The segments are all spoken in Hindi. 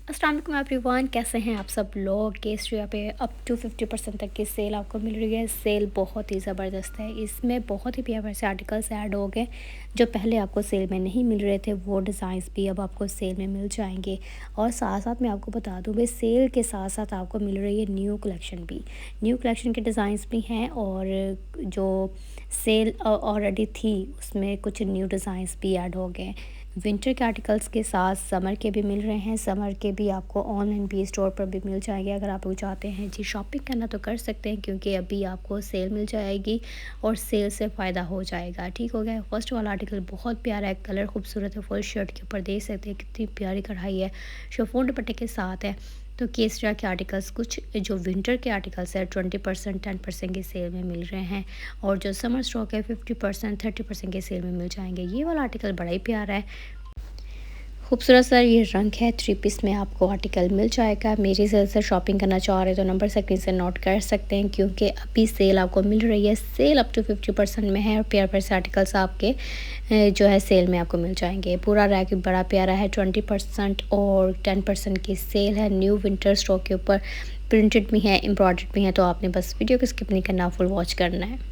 अस्सलाम वालेकुम एवरीवन, कैसे हैं आप सब लोग। केसरिया पे अप टू 50% तक की सेल आपको मिल रही है। सेल बहुत ही ज़बरदस्त है। इसमें बहुत ही प्यारे से आर्टिकल्स ऐड हो गए जो पहले आपको सेल में नहीं मिल रहे थे। वो डिज़ाइंस भी अब आपको सेल में मिल जाएंगे। और साथ साथ मैं आपको बता दूँ भाई, सेल के साथ साथ आपको मिल रही है न्यू कलेक्शन भी। न्यू कलेक्शन के डिज़ाइंस भी हैं और जो सेल ऑलरेडी थी उसमें कुछ न्यू डिज़ाइंस भी ऐड हो गए। विंटर के आर्टिकल्स के साथ समर के भी मिल रहे हैं। समर के भी आपको ऑनलाइन भी स्टोर पर भी मिल जाएंगे। अगर आप लोग चाहते हैं जी शॉपिंग करना तो कर सकते हैं, क्योंकि अभी आपको सेल मिल जाएगी और सेल से फ़ायदा हो जाएगा। ठीक हो गया। फर्स्ट वाला आर्टिकल बहुत प्यारा है, कलर खूबसूरत है। फुल शर्ट के ऊपर देख सकते हैं कितनी प्यारी कढ़ाई है, शिफॉन दुपट्टे के साथ है। तो केसरिया के आर्टिकल्स कुछ जो विंटर के आर्टिकल्स है 20% 10% की सेल में मिल रहे हैं। और जो समर स्टॉक है 50% 30% के सेल में मिल जाएंगे। ये वाला आर्टिकल बड़ा ही प्यारा है, खूबसूरत सा ये रंग है। 3 पीस में आपको आर्टिकल मिल जाएगा। मेरी सेल से शॉपिंग करना चाह रहे तो नंबर स्क्रीन से नोट कर सकते हैं, क्योंकि अभी सेल आपको मिल रही है। सेल अप टू 50% में है और प्यार से आर्टिकल्स आपके जो है सेल में आपको मिल जाएंगे। पूरा रैक बड़ा प्यारा है। 20% और 10% की सेल है। न्यू विंटर स्टॉक के ऊपर प्रिंटेड भी है, एम्ब्रॉयडर्ड भी है। तो आपने बस वीडियो को स्किप नहीं करना, फुल वॉच करना है।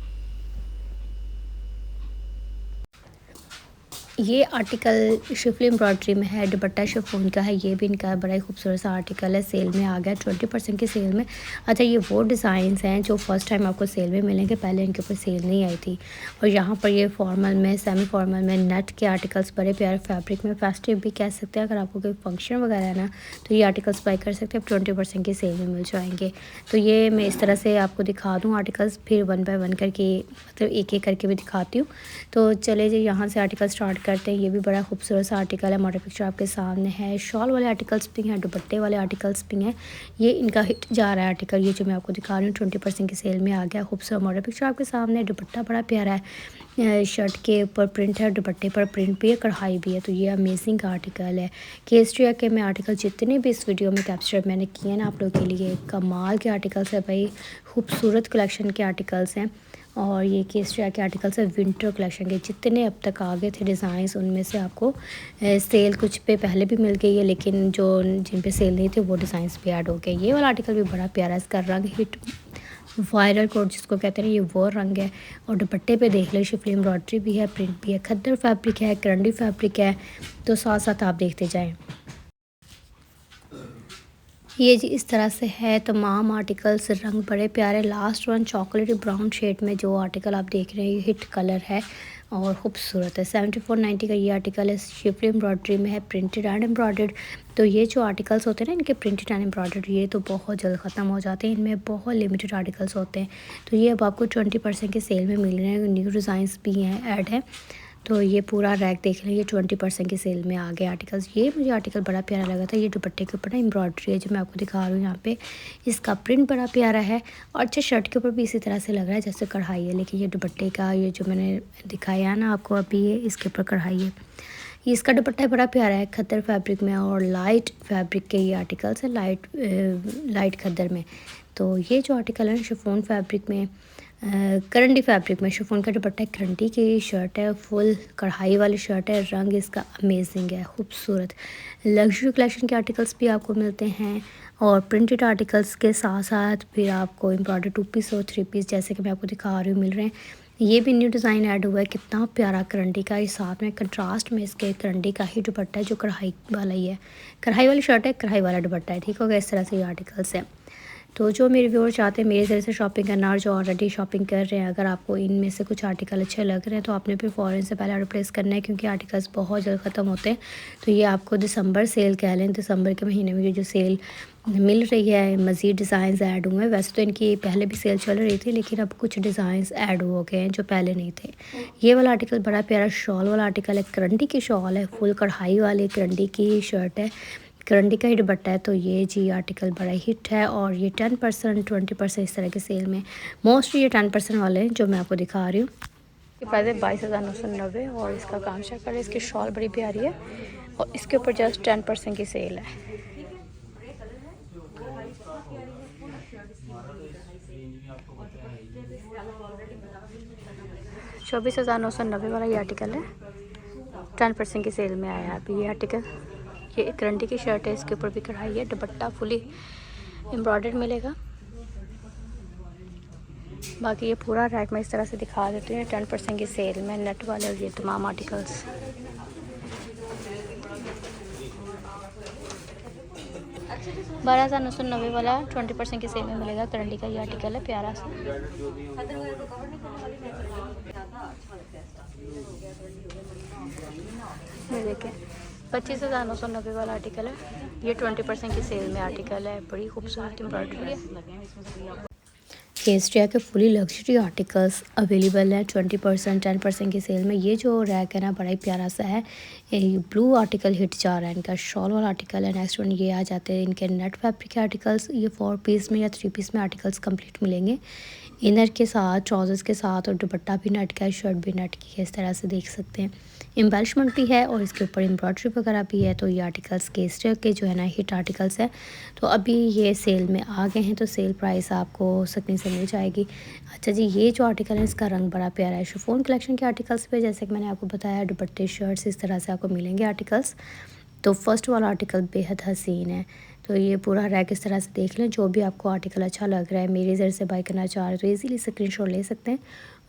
ये आर्टिकल शिफली एम्ब्रॉयडरी में है, दुपट्टा शिफॉन का है। ये भी इनका बड़ा ही खूबसूरत सा आर्टिकल है। सेल में आ गया 20% की सेल में। अच्छा, ये वो डिज़ाइंस हैं जो फर्स्ट टाइम आपको सेल में मिलेंगे, पहले इनके ऊपर सेल नहीं आई थी। और यहाँ पर ये फॉर्मल में, सेमी फॉर्मल में नेट के आर्टिकल्स बड़े प्यारे फैब्रिक में, फेस्टिव भी कह सकते हैं। अगर आपको कोई फंक्शन वगैरह है ना तो ये आर्टिकल्स बाई कर सकते हैं। 20% की सेल में मिल जाएंगे। तो ये मैं इस तरह से आपको दिखा दूँ आर्टिकल्स, फिर 1 बाय 1 करके, मतलब एक एक करके भी दिखाती हूँ। तो चले जी यहाँ से आर्टिकल स्टार्ट करते हैं। ये भी बड़ा खूबसूरत सा आर्टिकल है। मॉडल पिक्चर आपके सामने है। शॉल वाले आर्टिकल्स भी हैं, दुपट्टे वाले आर्टिकल्स भी हैं। ये इनका हिट जा रहा है आर्टिकल, ये जो मैं आपको दिखा रही हूँ 20% की सेल में आ गया। खूबसूरत मॉडल पिक्चर आपके सामने। दुपट्टा बड़ा प्यारा है। शर्ट के ऊपर प्रिंट है, दुपट्टे पर प्रिंट भी है, कढ़ाई भी है। तो ये अमेजिंग आर्टिकल है। केसरिया के मैं आर्टिकल जितने भी इस वीडियो में कैप्चर मैंने किए ना आप लोग के लिए, कमाल के आर्टिकल्स है भाई। खूबसूरत कलेक्शन के आर्टिकल्स हैं। और ये केसरिया के आर्टिकल्स है विंटर कलेक्शन के। जितने अब तक आ गए थे डिज़ाइंस, उनमें से आपको सेल कुछ पे पहले भी मिल गई है, लेकिन जो जिन पे सेल नहीं थे वो डिज़ाइंस भी ऐड हो गए। ये वाला आर्टिकल भी बड़ा प्यारा है। इसका रंग हिट वायरल कोट जिसको कहते हैं, ये वो रंग है। और दुपट्टे पे देख लो, शिफली एम्ब्रॉयडरी भी है, प्रिंट भी है, खद्दर फैब्रिक है, करंडी फैब्रिक है। तो साथ साथ आप देखते जाएँ। ये जी इस तरह से है तमाम आर्टिकल्स। रंग बड़े प्यारे। लास्ट वन चॉकलेटी ब्राउन शेड में जो आर्टिकल आप देख रहे हैं, ये हिट कलर है और ख़ूबसूरत है। 7490 का ये आर्टिकल है। शिफली एम्ब्रॉयडरी में है, प्रिंटेड एंड एम्ब्रॉयडर्ड। तो ये जो आर्टिकल्स होते हैं ना इनके, प्रिंटेड एंड एम्ब्रॉयडर्ड, ये तो बहुत जल्द ख़त्म हो जाते हैं। इनमें बहुत लिमिटेड आर्टिकल्स होते हैं। तो ये अब आपको 20% के सेल में मिल रहे हैं। न्यू डिज़ाइंस भी हैं, ऐड है। तो ये पूरा रैक देख लें, ये 20% की सेल में आ गए आर्टिकल्स। ये मुझे आर्टिकल बड़ा प्यारा लगा था। ये दुपट्टे के ऊपर ना एम्ब्रॉयडरी है जो मैं आपको दिखा रही हूँ यहाँ पे। इसका प्रिंट बड़ा प्यारा है। और अच्छा, शर्ट के ऊपर भी इसी तरह से लग रहा है जैसे कढ़ाई है, लेकिन ये दुपट्टे का, ये जो मैंने दिखाया है ना आपको अभी, ये इसके ऊपर कढ़ाई है। ये इसका दुपट्टा बड़ा प्यारा है, खद्दर फैब्रिक में और लाइट फैब्रिक के ये आर्टिकल्स है, लाइट खद्दर में। तो ये जो आर्टिकल है शिफॉन फैब्रिक में, करंडी फैब्रिक में, शिफॉन का दुपट्टा, करंडी की शर्ट है, फुल कढ़ाई वाली शर्ट है। रंग इसका अमेजिंग है, खूबसूरत। लग्जरी कलेक्शन के आर्टिकल्स भी आपको मिलते हैं और प्रिंटेड आर्टिकल्स के साथ साथ फिर आपको एम्ब्रॉयडरी 2 पीस और 3 पीस जैसे कि मैं आपको दिखा रही हूँ मिल रहे हैं। ये भी न्यू डिज़ाइन ऐड हुआ है। कितना प्यारा करंडी का, इस साथ में कंट्रास्ट में इसके करंडी का ही दुपट्टा है जो कढ़ाई वाला ही है। कढ़ाई वाली शर्ट है, कढ़ाई वाला दुपट्टा है। ठीक हो गया। इस तरह से ये आर्टिकल्स हैं। तो जो मेरे व्यूअर चाहते हैं मेरे ज़रिए से शॉपिंग करना और जो ऑलरेडी शॉपिंग कर रहे हैं, अगर आपको इनमें से कुछ आर्टिकल अच्छे लग रहे हैं तो आपने फिर फ़ौरन से पहले ऑर्डर प्लेस करना है, क्योंकि आर्टिकल्स बहुत जल्द ख़त्म होते हैं। तो ये आपको दिसंबर सेल कह लें, दिसंबर के महीने में ये जो सेल मिल रही है, मज़ीद डिज़ाइंस ऐड हुए हैं। वैसे तो इनकी पहले भी सेल चल रही थी, लेकिन अब कुछ डिज़ाइंस ऐड हो गए हैं जो पहले नहीं थे। ये वाला आर्टिकल बड़ा प्यारा शॉल वाला आर्टिकल है। करंडी की शॉल है, फुल कढ़ाई वाली करंडी की शर्ट है, करंडी का ही दुपट्टा है। तो ये जी आर्टिकल बड़ा हिट है। और ये 10% 20% इस तरह के सेल में, मोस्टली ये 10% वाले हैं जो मैं आपको दिखा रही हूँ। ये प्राइस 22,990 और इसका काम चेक करें। इसकी शॉल बड़ी प्यारी है और इसके ऊपर जस्ट 10% की सेल है। 24,990 वाला ये आर्टिकल है, 10% की सेल में आया है अभी ये आर्टिकल। ये एक रंडी की शर्ट है, इसके ऊपर भी कढ़ाई है, दुपट्टा फुली एम्ब्रॉयडर्ड मिलेगा। बाकी ये पूरा रैक मैं इस तरह से दिखा देती हूँ। 10% की सेल में नेट वाले और ये तमाम आर्टिकल्स। 12,990 वाला 20% की सेल में मिलेगा। करंडी का ये आर्टिकल है प्यारा सा। ये देखें 25,990 वाला आर्टिकल है। ये 20% की सेल में आर्टिकल है। बड़ी खूबसूरत एम्ब्रॉयडरी है। केस्ट्रिया के फुली लग्जरी आर्टिकल्स अवेलेबल हैं 20% 10% की सेल में। ये जो रैक है ना बड़ा ही प्यारा सा है। ब्लू आर्टिकल हिट जा रहा है, इनका शॉल वाला आर्टिकल है। नेक्स्ट वन ये आ जाते हैं इनके नेट फैब्रिक के आर्टिकल्स। ये 4 पीस में या 3 पीस में आर्टिकल्स कंप्लीट मिलेंगे, इनर के साथ, ट्राउजर्स के साथ, और दुपट्टा भी नेट का है, शर्ट भी नेट की है। इस तरह से देख सकते हैं। एम्बेलिशमेंट भी है और इसके ऊपर एम्ब्रॉयडरी वगैरह भी है। तो ये आर्टिकल्स केस्ट्रिया के जो है ना हिट आर्टिकल्स है। तो अभी ये सेल में आ गए हैं, तो सेल प्राइस आपको सकनी से मिल जाएगी। अच्छा जी, ये जो आर्टिकल है इसका रंग बड़ा प्यारा है। शिफॉन कलेक्शन के आर्टिकल्स पे जैसे कि मैंने आपको बताया दुपट्टे, शर्ट्स इस तरह से आपको मिलेंगे आर्टिकल्स। तो फर्स्ट वाला आर्टिकल बेहद हसीन है। तो ये पूरा रैक इस तरह से देख लें। जो भी आपको आर्टिकल अच्छा लग रहा है, मेरे ज़रिए से बाय करना चाह रहे हो तो ईज़िली स्क्रीनशॉट ले सकते हैं।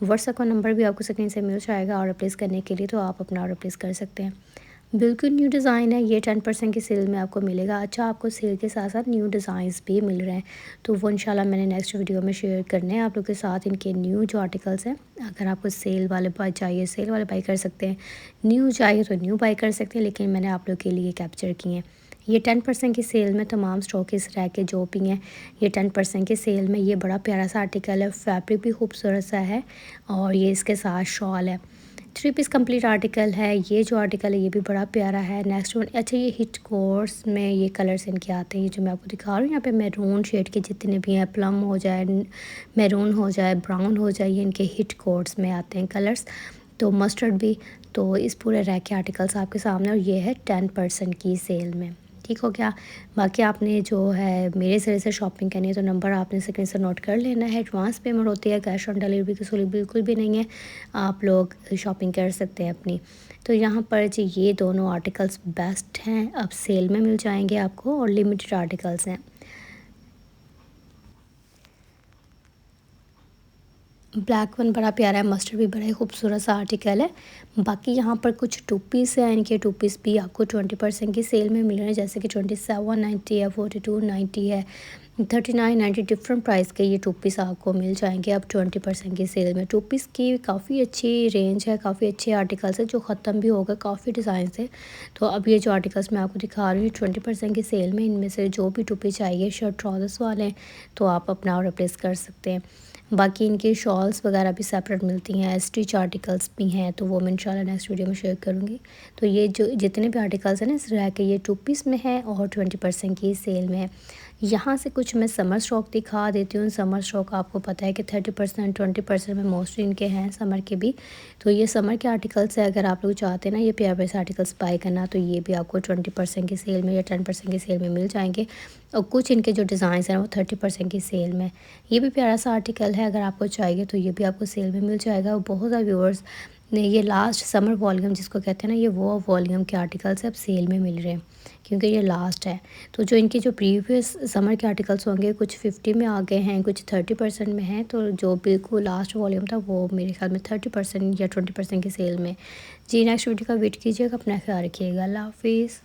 व्हाट्सएप का नंबर भी आपको स्क्रीन से मिल जाएगा ऑर्डर प्लेस करने के लिए, तो आप अपना ऑर्डर प्लेस कर सकते हैं। बिल्कुल न्यू डिज़ाइन है। ये 10% की सेल में आपको मिलेगा। अच्छा, आपको सेल के साथ साथ न्यू डिज़ाइंस भी मिल रहे हैं, तो वो इंशाल्लाह मैंने नेक्स्ट वीडियो में शेयर करने हैं आप लोग के साथ। इनके न्यू जो आर्टिकल्स हैं, अगर आपको सेल वाले बाय चाहिए सेल वाले बाय कर सकते हैं, न्यू चाहिए तो न्यू बाय कर सकते हैं, लेकिन मैंने आप लोग के लिए कैप्चर किए हैं। ये 10% की सेल में तमाम स्टॉक इस रैक के जो भी हैं ये 10% की सेल में। ये बड़ा प्यारा सा आर्टिकल है, फैब्रिक भी खूबसूरत सा है, और ये इसके साथ शॉल है। 3 पीस कंप्लीट आर्टिकल है। ये जो आर्टिकल है ये भी बड़ा प्यारा है। नेक्स्ट वन, अच्छा ये हिट कोर्स में ये कलर्स इनके आते हैं। ये जो मैं आपको दिखा रही हूँ यहाँ पे मैरून शेड के जितने भी हैं, प्लम हो जाए, मैरून हो जाए, ब्राउन हो जाए, ये इनके हिट कोर्स में आते हैं कलर्स। तो मस्टर्ड भी। तो इस पूरे रैक के आर्टिकल्स आपके सामने, और ये है 10% की सेल में। ठीक हो गया। बाकी आपने जो है मेरे ज़रिए से शॉपिंग करनी है तो नंबर आपने स्क्रीन से नोट कर लेना है। एडवांस पेमेंट होती है, कैश ऑन डिलीवरी की सूली बिल्कुल भी नहीं है। आप लोग शॉपिंग कर सकते हैं अपनी। तो यहाँ पर जी ये दोनों आर्टिकल्स बेस्ट हैं, अब सेल में मिल जाएंगे आपको, और लिमिटेड आर्टिकल्स हैं। ब्लैक वन बड़ा प्यारा है, मस्टर्ड भी बड़ा ही खूबसूरत सा आर्टिकल है। बाकी यहाँ पर कुछ 2 पीस हैं, इनके 2 पीस भी आपको 20% की सेल में मिल रहे हैं, जैसे कि 2790 है, 4290 है, 3990। डिफरेंट प्राइस के ये 2 पीस आपको मिल जाएंगे अब 20% की सेल में। 2 पीस की काफ़ी अच्छी रेंज है, काफ़ी अच्छे आर्टिकल्स है जो ख़त्म भी हो गए, काफ़ी डिज़ाइन है। तो अब ये जो आर्टिकल्स मैं आपको दिखा रही हूँ 20% की सेल में, इनमें से जो भी 2 पीस चाहिए शर्ट ट्राउजर्स वाले, तो आप अपना ऑर्डर प्लेस कर सकते हैं। बाकी इनके शॉल्स वगैरह भी सेपरेट मिलती हैं, स्टिच आर्टिकल्स भी हैं, तो वो मैं इंशाल्लाह नेक्स्ट वीडियो में शेयर करूँगी। तो ये जो जितने भी आर्टिकल्स हैं ना इस रैक के, ये 2 पीस में है और 20% की सेल में है। यहाँ से कुछ मैं समर स्टॉक दिखा देती हूँ। समर स्टॉक आपको पता है कि 30% 20% में मोस्टली इनके हैं समर के भी। तो ये समर के आर्टिकल्स है, अगर आप लोग चाहते हैं ना ये प्यारे प्यारे आर्टिकल्स बाय करना, तो ये भी आपको 20% की सेल में या 10% की सेल में मिल जाएंगे। और कुछ इनके जो डिज़ाइन हैं वो 30% की सेल में। ये भी प्यारा सा आर्टिकल है, अगर आपको चाहिए तो ये भी आपको सेल में मिल जाएगा। और बहुत सारे व्यूअर्स ने ये लास्ट समर वॉल्यूम जिसको कहते हैं ना, ये वो वॉल्यूम के आर्टिकल्स अब सेल में मिल रहे हैं क्योंकि ये लास्ट है। तो जो इनके जो प्रीवियस समर के आर्टिकल्स होंगे कुछ 50 में आ गए हैं, कुछ 30% में हैं। तो जो बिल्कुल लास्ट वॉल्यूम था वो मेरे ख्याल में 30% या 20% की सेल में। जी नेक्स्ट वीडियो का वेट कीजिएगा, अपना ख्याल रखिएगा। अल्लाह हाफिज़।